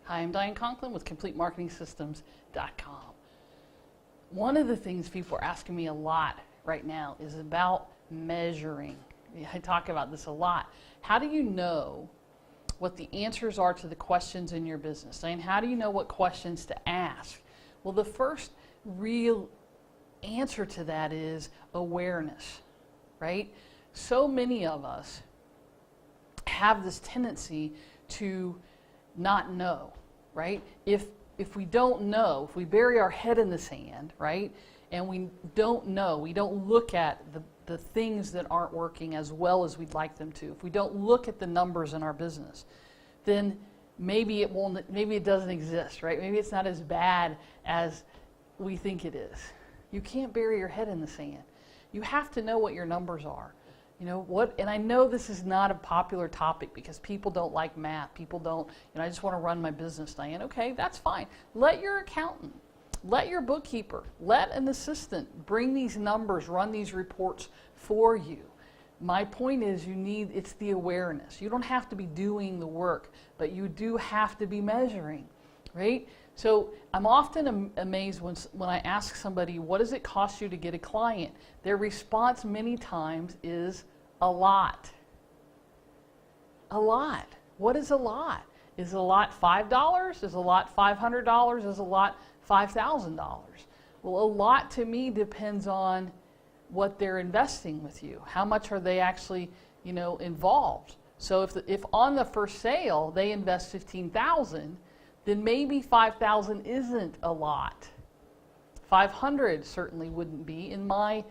Hi, I'm Diane Conklin with CompleteMarketingSystems.com. One of the things people are asking me a lot right now is about measuring. I talk about this a lot. How do you know what the answers are to the questions in your business? And how do you know what questions to ask? Well, the first real answer to that is awareness, right? So many of us have this tendency to not know, right? If we don't know, if we bury our head in the sand, right, and we don't know, we don't look at the things that aren't working as well as we'd like them to, if we don't look at the numbers in our business, then maybe it won't, maybe it doesn't exist, right? Maybe it's not as bad as we think it is. You can't bury your head in the sand. You have to know what your numbers are. You know what, and I know this is not a popular topic because people don't like math. People don't, I just want to run my business, Diane. Okay, that's fine. Let your accountant, let your bookkeeper, let an assistant bring these numbers, run these reports for you. My point is it's the awareness. You don't have to be doing the work, but you do have to be measuring, right? So I'm often amazed when I ask somebody, what does it cost you to get a client? Their response many times is a lot. A lot. What is a lot? Is a lot $5? Is a lot $500? Is a lot $5,000? Well, a lot to me depends on what they're investing with you. How much are they actually, involved? So if on the first sale they invest $15,000, then maybe $5,000 isn't a lot. $500 certainly wouldn't be in my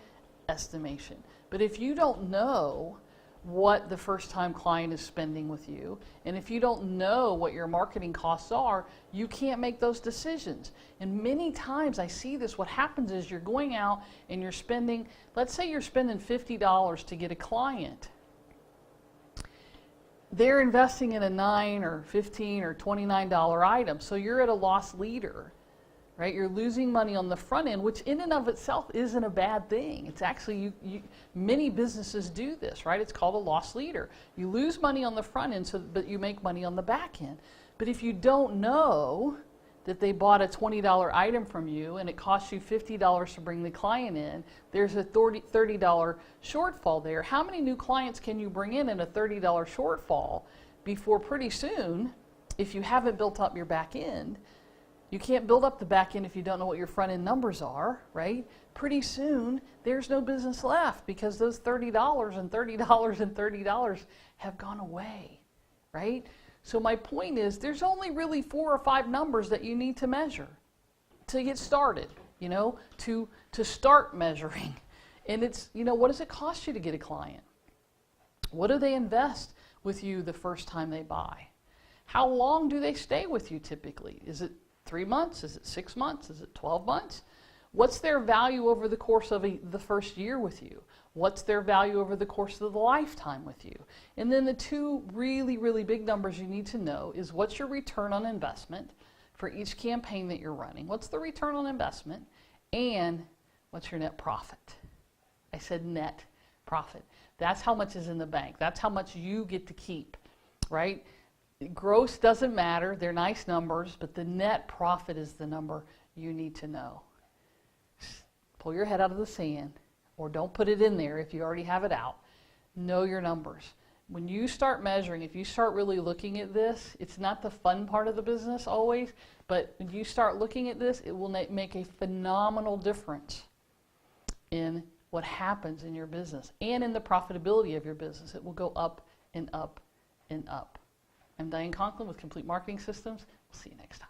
estimation. But if you don't know what the first time client is spending with you, and if you don't know what your marketing costs are, you can't make those decisions. And many times I see this, what happens is you're going out and you're spending, let's say you're spending $50 to get a client. They're investing in a $9 or $15 or $29 item, so you're at a loss leader, right? You're losing money on the front end, which in and of itself isn't a bad thing. It's actually, many businesses do this, right? It's called a loss leader. You lose money on the front end, but you make money on the back end. But if you don't know that they bought a $20 item from you and it costs you $50 to bring the client in, there's a $30 shortfall there. How many new clients can you bring in a $30 shortfall before pretty soon, if you haven't built up your back end, you can't build up the back end if you don't know what your front end numbers are, right? Pretty soon, there's no business left because those $30 and $30 and $30 have gone away, right? So my point is, there's only really 4 or 5 numbers that you need to measure to get started, to start measuring. And it's, what does it cost you to get a client? What do they invest with you the first time they buy? How long do they stay with you typically? Is it 3 months? Is it 6 months? Is it 12 months? What's their value over the course of the first year with you? What's their value over the course of the lifetime with you? And then the 2 really, really big numbers you need to know is what's your return on investment for each campaign that you're running? What's the return on investment? And what's your net profit? I said net profit. That's how much is in the bank. That's how much you get to keep, right? Gross doesn't matter. They're nice numbers, but the net profit is the number you need to know. Pull your head out of the sand, or don't put it in there if you already have it out. Know your numbers. When you start measuring, if you start really looking at this, it's not the fun part of the business always, but when you start looking at this, it will make a phenomenal difference in what happens in your business and in the profitability of your business. It will go up and up and up. I'm Diane Conklin with Complete Marketing Systems. We'll see you next time.